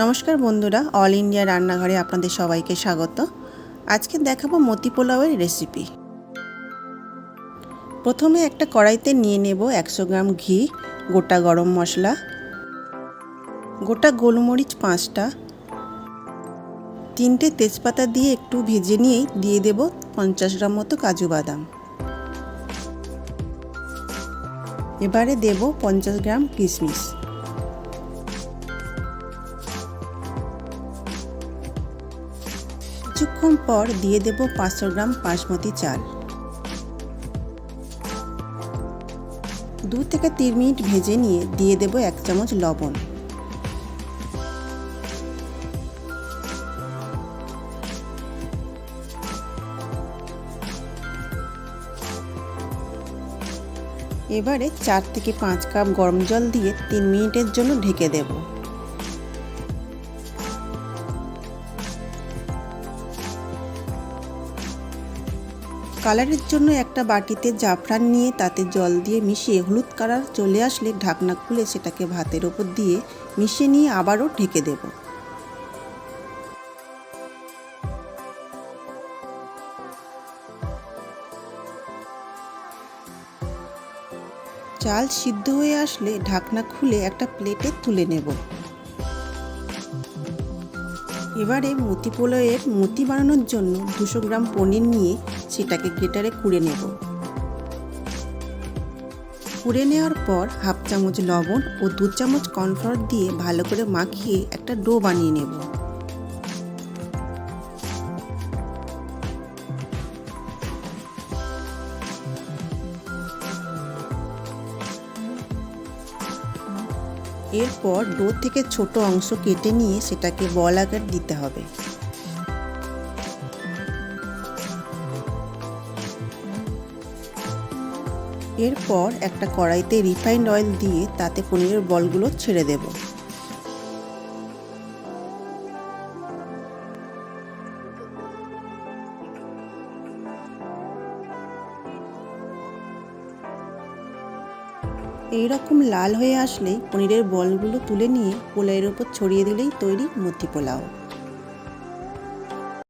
নমস্কার বন্ধুরা, all India রান্নাঘরে আপনাদের সবাইকে স্বাগত। আজকে দেখাবো মতি পোলাওয়ের রেসিপি। প্রথমে একটা কড়াইতে নিয়ে নেব 100 গ্রাম ঘি, গোটা গরম মশলা, গোটা গোলমরিচ 5টা, 3টে তেজপাতা দিয়ে একটু ভেজে নিয়েই দিয়ে দেব 50 গ্রাম মতো কাজু বাদাম। এবারে দেব 50 গ্রাম কিশমিশ। কিছুক্ষণ পর দিয়ে দেব 500 গ্রাম বাসমতি চাল। 2 থেকে 3 মিনিট ভেজে নিয়ে দিয়ে দেব 1 চামচ লবণ। এবারে 4 থেকে 5 কাপ গরম জল দিয়ে 3 মিনিটের জন্য ঢেকে দেব। কালারের জন্য একটা বাটিতে জাফরান নিয়ে তাতে জল দিয়ে মিশিয়ে হলুদ কালার চলে আসলে ঢাকনা খুলে সেটাকে ভাতের ওপর দিয়ে মিশিয়ে নিয়ে আবারও ঢেকে দেব। চাল সিদ্ধ হয়ে আসলে ঢাকনা খুলে একটা প্লেটে তুলে নেব। এবারে মতি পোলাওয়ের মতি বানানোর জন্য 200 গ্রাম পনির নিয়ে সেটাকে গ্রেটারে কুড়ে নেব। কুড়ে নেওয়ার পর হাফ চামচ লবণ ও 2 চামচ কর্নফ্লাওয়ার দিয়ে ভালো করে মাখিয়ে একটা ডো বানিয়ে নেব। এরপর ডো থেকে ছোট অংশ কেটে নিয়ে সেটাকে বল আকার দিতে হবে। এরপর একটা কড়াইতে রিফাইন্ড অয়েল দিয়ে তাতে পনিরের বলগুলো ছেড়ে দেব। এইরকম লাল হয়ে আসলেই পনিরের বলগুলো তুলে নিয়ে পোলাওয়ের উপর ছড়িয়ে দিলেই তৈরি মতি পোলাও।